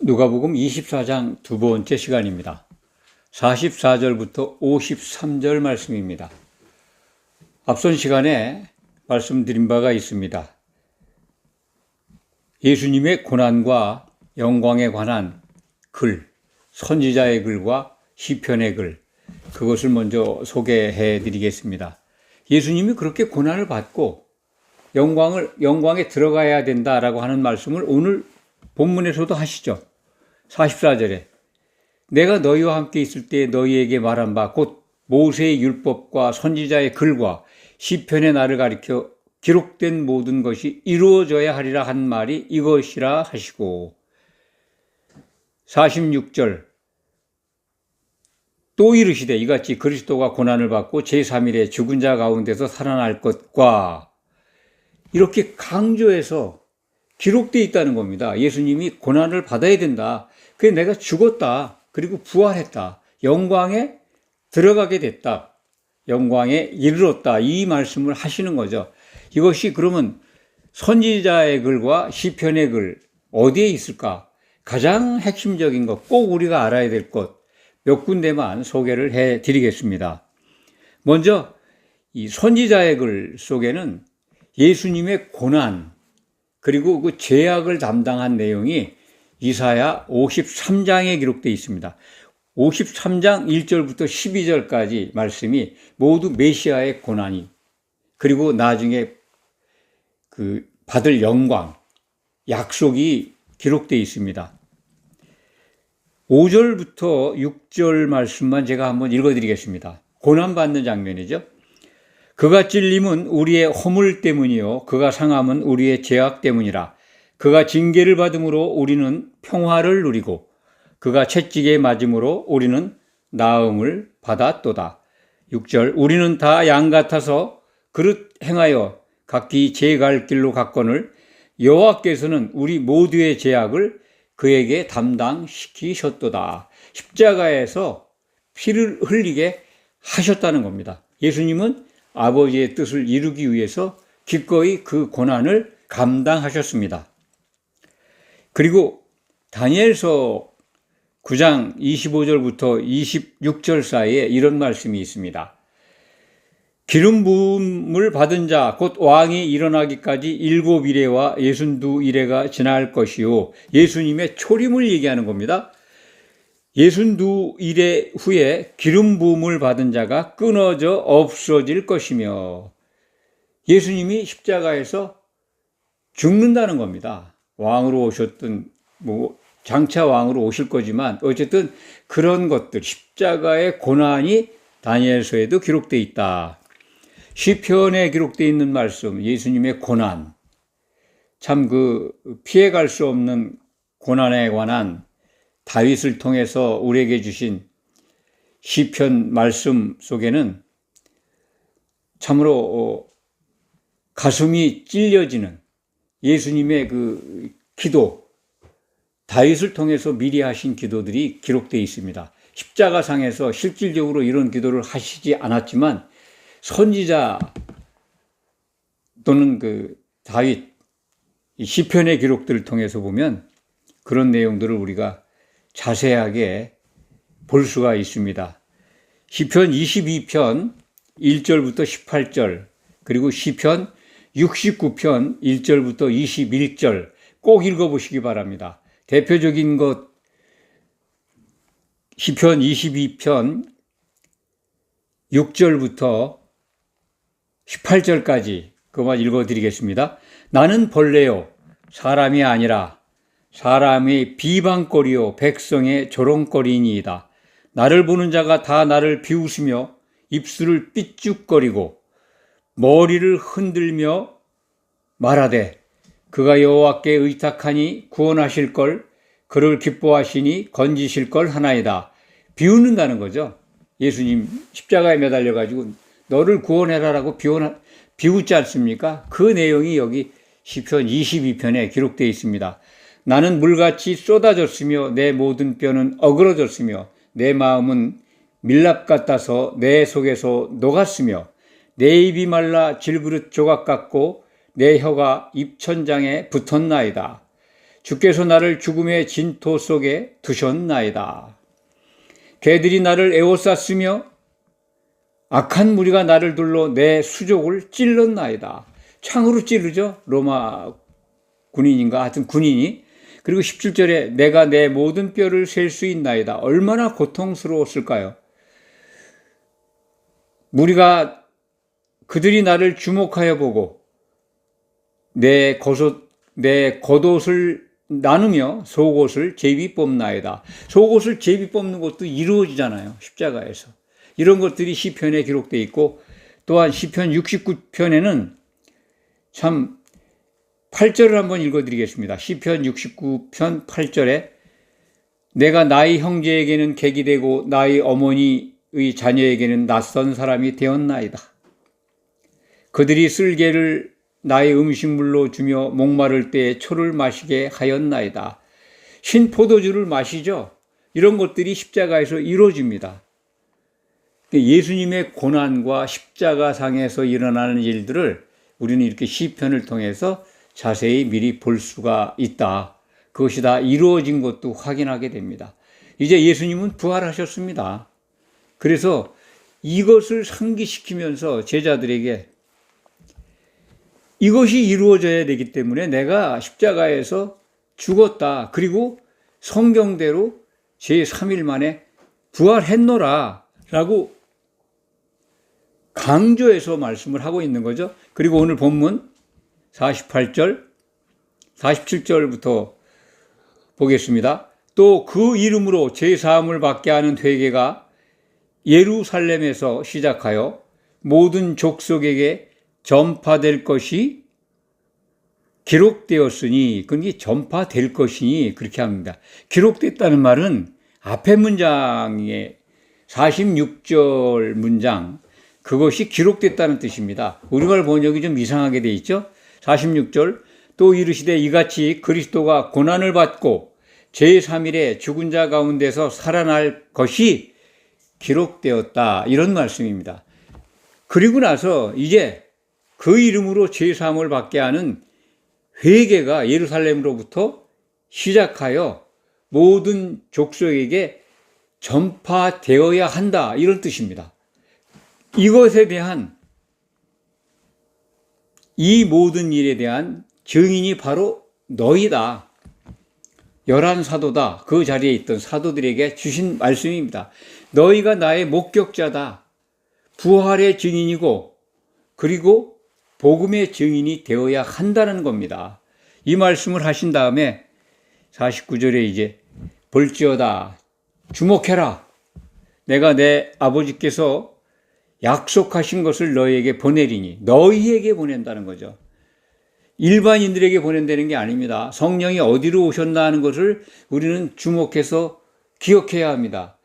누가복음 24장 두 번째 시간입니다. 44절부터 53절 말씀입니다. 앞선 시간에 말씀드린 바가 있습니다. 예수님의 고난과 영광에 관한 글, 선지자의 글과 시편의 글, 그것을 먼저 소개해 드리겠습니다. 예수님이 그렇게 고난을 받고 영광에 들어가야 된다라고 하는 말씀을 오늘 본문에서도 하시죠. 44절에 내가 너희와 함께 있을 때 너희에게 말한 바 곧 모세의 율법과 선지자의 글과 시편의 나를 가리켜 기록된 모든 것이 이루어져야 하리라 한 말이 이것이라 하시고, 46절 또 이르시되 이같이 그리스도가 고난을 받고 제3일에 죽은 자 가운데서 살아날 것과, 이렇게 강조해서 기록되어 있다는 겁니다. 예수님이 고난을 받아야 된다. 그래 내가 죽었다. 그리고 부활했다. 영광에 들어가게 됐다. 영광에 이르렀다. 이 말씀을 하시는 거죠. 이것이 그러면 선지자의 글과 시편의 글 어디에 있을까? 가장 핵심적인 것, 꼭 우리가 알아야 될 것 몇 군데만 소개를 해 드리겠습니다. 먼저 이 선지자의 글 속에는 예수님의 고난 그리고 그 죄악을 담당한 내용이 이사야 53장에 기록되어 있습니다. 53장 1절부터 12절까지 말씀이 모두 메시아의 고난이, 그리고 나중에 그 받을 영광, 약속이 기록되어 있습니다. 5절부터 6절 말씀만 제가 한번 읽어드리겠습니다. 고난받는 장면이죠. 그가 찔림은 우리의 허물 때문이요 그가 상함은 우리의 죄악 때문이라. 그가 징계를 받음으로 우리는 평화를 누리고 그가 채찍에 맞음으로 우리는 나음을 받았도다. 6절 우리는 다 양 같아서 그릇 행하여 각기 제 갈 길로 갔거늘 여호와께서는 우리 모두의 죄악을 그에게 담당시키셨도다. 십자가에서 피를 흘리게 하셨다는 겁니다. 예수님은 아버지의 뜻을 이루기 위해서 기꺼이 그 고난을 감당하셨습니다. 그리고 다니엘서 9장 25절부터 26절 사이에 이런 말씀이 있습니다. 기름 부음을 받은 자 곧 왕이 일어나기까지 7이레와 62이레가 지날 것이요. 예수님의 초림을 얘기하는 겁니다. 62일의 후에 기름 부음을 받은 자가 끊어져 없어질 것이며, 예수님이 십자가에서 죽는다는 겁니다. 왕으로 오셨던 장차 왕으로 오실 거지만 어쨌든 그런 것들, 십자가의 고난이 다니엘서에도 기록되어 있다. 시편에 기록되어 있는 말씀, 예수님의 고난, 참 그 피해갈 수 없는 고난에 관한 다윗을 통해서 우리에게 주신 시편 말씀 속에는 참으로 가슴이 찔려지는 예수님의 그 기도, 다윗을 통해서 미리 하신 기도들이 기록되어 있습니다. 십자가상에서 실질적으로 이런 기도를 하시지 않았지만 선지자 또는 그 다윗 시편의 기록들을 통해서 보면 그런 내용들을 우리가 자세하게 볼 수가 있습니다. 시편 22편 1절부터 18절, 그리고 시편 69편 1절부터 21절 꼭 읽어보시기 바랍니다. 대표적인 것, 시편 22편 6절부터 18절까지 그만 읽어드리겠습니다. 나는 벌레요 사람이 아니라 사람의 비방거리요 백성의 조롱거리니이다. 나를 보는 자가 다 나를 비웃으며 입술을 삐죽거리고 머리를 흔들며 말하되 그가 여호와께 의탁하니 구원하실 걸, 그를 기뻐하시니 건지실 걸 하나이다. 비웃는다는 거죠. 예수님 십자가에 매달려가지고 너를 구원해라라고 비웃지 않습니까? 그 내용이 여기 시편 22편에 기록되어 있습니다. 나는 물같이 쏟아졌으며 내 모든 뼈는 어그러졌으며 내 마음은 밀랍 같아서 내 속에서 녹았으며 내 입이 말라 질그릇 조각 같고 내 혀가 입천장에 붙었나이다. 주께서 나를 죽음의 진토 속에 두셨나이다. 개들이 나를 에워쌌으며 악한 무리가 나를 둘러 내 수족을 찔렀나이다. 창으로 찌르죠. 로마 군인인가 하여튼 군인이. 그리고 17절에 내가 내 모든 뼈를 셀 수 있나이다. 얼마나 고통스러웠을까요? 무리가 그들이 나를 주목하여 보고 내 겉옷을 나누며 속옷을 제비 뽑나이다. 속옷을 제비 뽑는 것도 이루어지잖아요. 십자가에서. 이런 것들이 시편에 기록되어 있고, 또한 시편 69편에는 참 8절을 한번 읽어드리겠습니다. 시편 69편 8절에 내가 나의 형제에게는 객이 되고 나의 어머니의 자녀에게는 낯선 사람이 되었나이다. 그들이 쓸개를 나의 음식물로 주며 목마를 때에 초를 마시게 하였나이다. 신포도주를 마시죠. 이런 것들이 십자가에서 이루어집니다. 예수님의 고난과 십자가상에서 일어나는 일들을 우리는 이렇게 시편을 통해서 자세히 미리 볼 수가 있다. 그것이 다 이루어진 것도 확인하게 됩니다. 이제 예수님은 부활하셨습니다. 그래서 이것을 상기시키면서 제자들에게 이것이 이루어져야 되기 때문에 내가 십자가에서 죽었다. 그리고 성경대로 제3일 만에 부활했노라 라고 강조해서 말씀을 하고 있는 거죠. 그리고 오늘 본문 48절, 47절부터 보겠습니다. 또 그 이름으로 제3을 받게 하는 회개가 예루살렘에서 시작하여 모든 족속에게 전파될 것이 기록되었으니, 그게 전파될 것이니 그렇게 합니다. 기록됐다는 말은 앞에 문장의 46절 문장, 그것이 기록됐다는 뜻입니다. 우리말 번역이 좀 이상하게 돼 있죠. 46절 또 이르시되 이같이 그리스도가 고난을 받고 제3일에 죽은 자 가운데서 살아날 것이 기록되었다. 이런 말씀입니다. 그리고 나서 이제 그 이름으로 제3을 받게 하는 회개가 예루살렘으로부터 시작하여 모든 족속에게 전파되어야 한다. 이런 뜻입니다. 이것에 대한, 이 모든 일에 대한 증인이 바로 너희다. 11사도다. 그 자리에 있던 사도들에게 주신 말씀입니다. 너희가 나의 목격자다. 부활의 증인이고 그리고 복음의 증인이 되어야 한다는 겁니다. 이 말씀을 하신 다음에 49절에 이제 볼지어다. 주목해라. 내가 내 아버지께서 약속하신 것을 너희에게 보내리니, 너희에게 보낸다는 거죠. 일반인들에게 보낸다는 게 아닙니다. 성령이 어디로 오셨나 하는 것을 우리는 주목해서 기억해야 합니다.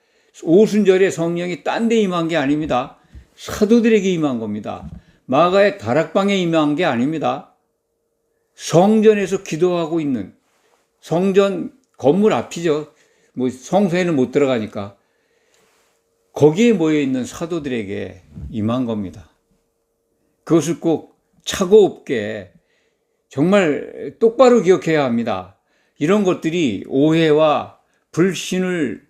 오순절에 성령이 딴 데 임한 게 아닙니다. 사도들에게 임한 겁니다. 마가의 다락방에 임한 게 아닙니다. 성전에서 기도하고 있는, 성전 건물 앞이죠. 뭐 성소에는 못 들어가니까. 거기에 모여있는 사도들에게 임한 겁니다. 그것을 꼭 차고 없게 정말 똑바로 기억해야 합니다. 이런 것들이 오해와 불신을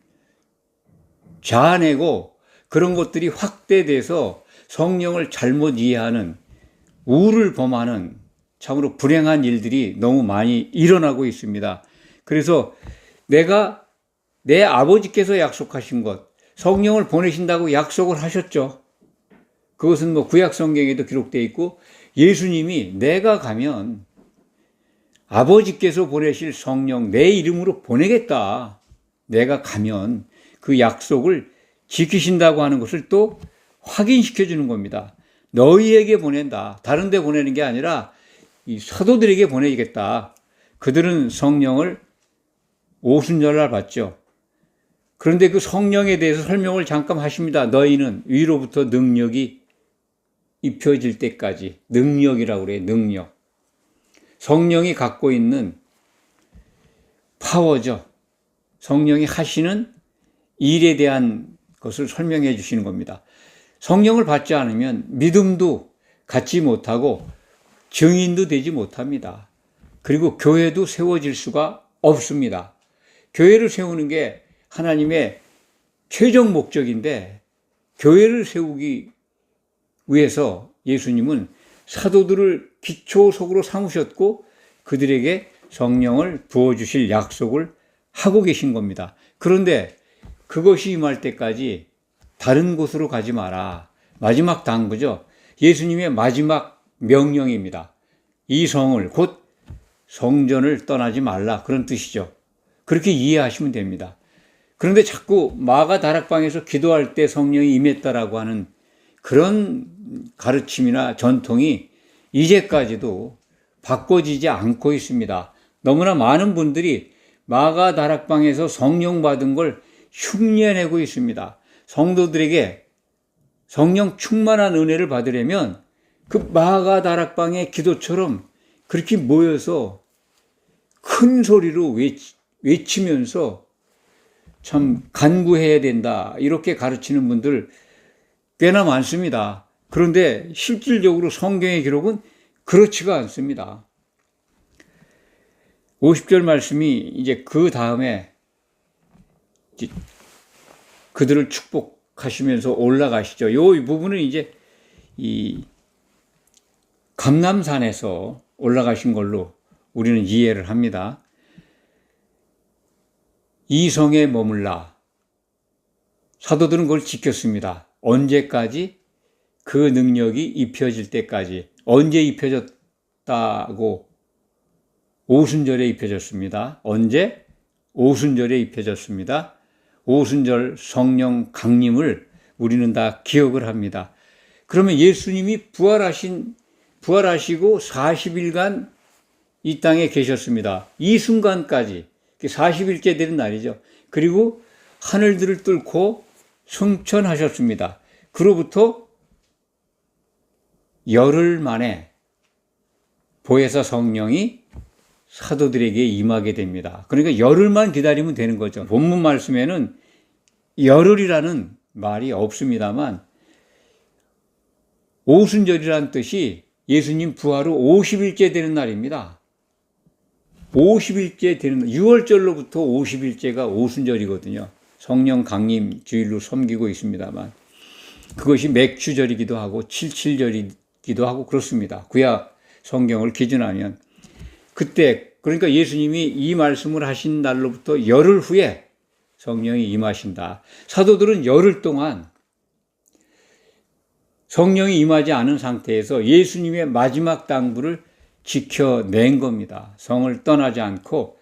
자아내고 그런 것들이 확대돼서 성령을 잘못 이해하는, 우를 범하는 참으로 불행한 일들이 너무 많이 일어나고 있습니다. 그래서 내가 내 아버지께서 약속하신 것, 성령을 보내신다고 약속을 하셨죠. 그것은 뭐 구약 성경에도 기록되어 있고, 예수님이 내가 가면 아버지께서 보내실 성령 내 이름으로 보내겠다. 내가 가면 그 약속을 지키신다고 하는 것을 또 확인시켜 주는 겁니다. 너희에게 보낸다. 다른 데 보내는 게 아니라 이 사도들에게 보내겠다. 그들은 성령을 오순절날 받죠. 그런데 그 성령에 대해서 설명을 잠깐 하십니다. 너희는 위로부터 능력이 입혀질 때까지. 능력이라고 그래요. 능력. 성령이 갖고 있는 파워죠. 성령이 하시는 일에 대한 것을 설명해 주시는 겁니다. 성령을 받지 않으면 믿음도 갖지 못하고 증인도 되지 못합니다. 그리고 교회도 세워질 수가 없습니다. 교회를 세우는 게 하나님의 최종 목적인데 교회를 세우기 위해서 예수님은 사도들을 기초석으로 삼으셨고 그들에게 성령을 부어주실 약속을 하고 계신 겁니다. 그런데 그것이 임할 때까지 다른 곳으로 가지 마라. 마지막 당부죠. 예수님의 마지막 명령입니다. 이 성을 곧 성전을 떠나지 말라 그런 뜻이죠. 그렇게 이해하시면 됩니다. 그런데 자꾸 마가 다락방에서 기도할 때 성령이 임했다라고 하는 그런 가르침이나 전통이 이제까지도 바꿔지지 않고 있습니다. 너무나 많은 분들이 마가 다락방에서 성령 받은 걸 흉내내고 있습니다. 성도들에게 성령 충만한 은혜를 받으려면 그 마가 다락방의 기도처럼 그렇게 모여서 큰 소리로 외치면서 참 간구해야 된다 이렇게 가르치는 분들 꽤나 많습니다. 그런데 실질적으로 성경의 기록은 그렇지가 않습니다. 50절 말씀이 이제 그 다음에 그들을 축복하시면서 올라가시죠. 이 부분은 이제 이 감람산에서 올라가신 걸로 우리는 이해를 합니다. 이 성에 머물라. 사도들은 그걸 지켰습니다. 언제까지? 그 능력이 입혀질 때까지. 언제 입혀졌다고? 오순절에 입혀졌습니다. 언제? 오순절에 입혀졌습니다. 오순절 성령 강림을 우리는 다 기억을 합니다. 그러면 예수님이 부활하시고 40일간 이 땅에 계셨습니다. 이 순간까지 40일째 되는 날이죠. 그리고 하늘들을 뚫고 승천하셨습니다. 그로부터 열흘 만에 보혜사 성령이 사도들에게 임하게 됩니다. 그러니까 열흘만 기다리면 되는 거죠. 본문 말씀에는 열흘이라는 말이 없습니다만 오순절이라는 뜻이 예수님 부활 후 50일째 되는 날입니다. 50일째 되는 6월절로부터 50일째가 오순절이거든요. 성령 강림 주일로 섬기고 있습니다만 그것이 맥주절이기도 하고 칠칠절이기도 하고 그렇습니다. 구약 성경을 기준하면 그때 그러니까 예수님이 이 말씀을 하신 날로부터 열흘 후에 성령이 임하신다. 사도들은 열흘 동안 성령이 임하지 않은 상태에서 예수님의 마지막 당부를 지켜낸 겁니다. 성을 떠나지 않고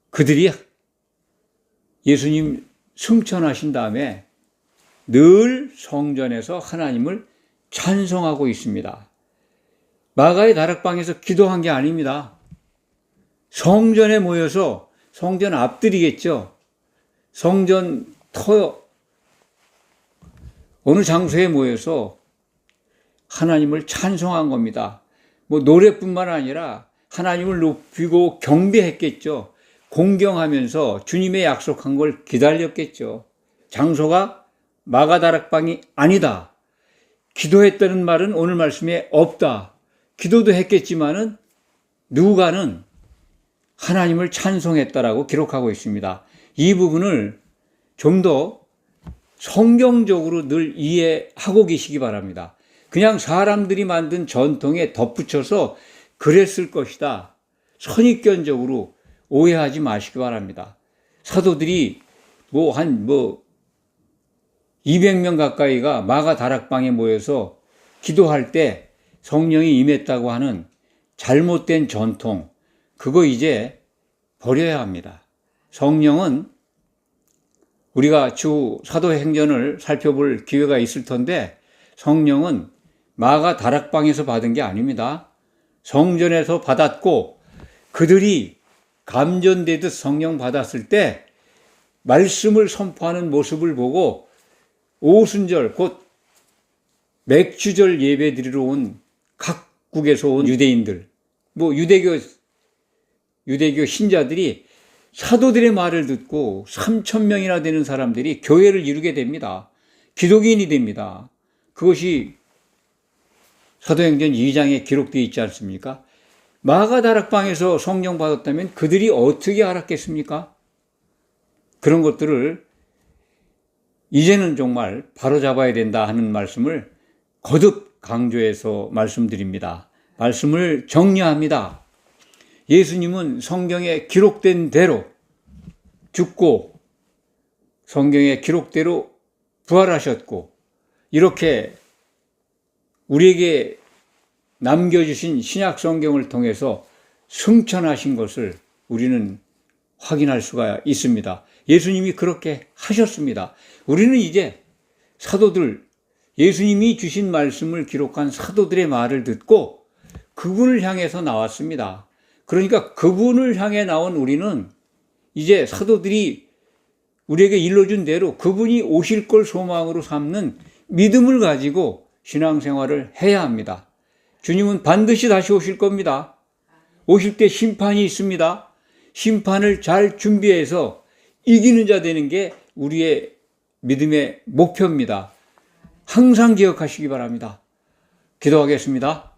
그들이 예수님 승천하신 다음에 늘 성전에서 하나님을 찬송하고 있습니다. 마가의 다락방에서 기도한 게 아닙니다. 성전에 모여서 성전 앞들이겠죠. 성전 어느 장소에 모여서 하나님을 찬송한 겁니다. 뭐 노래뿐만 아니라 하나님을 높이고 경배했겠죠. 공경하면서 주님의 약속한 걸 기다렸겠죠. 장소가 마가다락방이 아니다. 기도했다는 말은 오늘 말씀에 없다. 기도도 했겠지만은 누가는 하나님을 찬송했다라고 기록하고 있습니다. 이 부분을 좀 더 성경적으로 늘 이해하고 계시기 바랍니다. 그냥 사람들이 만든 전통에 덧붙여서 그랬을 것이다. 선입견적으로 오해하지 마시기 바랍니다. 사도들이 200명 가까이가 마가 다락방에 모여서 기도할 때 성령이 임했다고 하는 잘못된 전통, 그거 이제 버려야 합니다. 성령은 우리가 주 사도행전을 살펴볼 기회가 있을 텐데 성령은 마가 다락방에서 받은 게 아닙니다. 성전에서 받았고 그들이 감전되듯 성령 받았을 때 말씀을 선포하는 모습을 보고 오순절 곧 맥주절 예배 드리러 온 각국에서 온 유대인들, 유대교 신자들이 사도들의 말을 듣고 3,000명이나 되는 사람들이 교회를 이루게 됩니다. 기독인이 됩니다. 그것이 사도행전 2장에 기록되어 있지 않습니까? 마가다락방에서 성령 받았다면 그들이 어떻게 알았겠습니까? 그런 것들을 이제는 정말 바로잡아야 된다 하는 말씀을 거듭 강조해서 말씀드립니다. 말씀을 정리합니다. 예수님은 성경에 기록된 대로 죽고 성경에 기록대로 부활하셨고 이렇게 우리에게 남겨주신 신약 성경을 통해서 승천하신 것을 우리는 확인할 수가 있습니다. 예수님이 그렇게 하셨습니다. 우리는 이제 사도들, 예수님이 주신 말씀을 기록한 사도들의 말을 듣고 그분을 향해서 나왔습니다. 그러니까 그분을 향해 나온 우리는 이제 사도들이 우리에게 일러준 대로 그분이 오실 걸 소망으로 삼는 믿음을 가지고 신앙생활을 해야 합니다. 주님은 반드시 다시 오실 겁니다. 오실 때 심판이 있습니다. 심판을 잘 준비해서 이기는 자 되는 게 우리의 믿음의 목표입니다. 항상 기억하시기 바랍니다. 기도하겠습니다.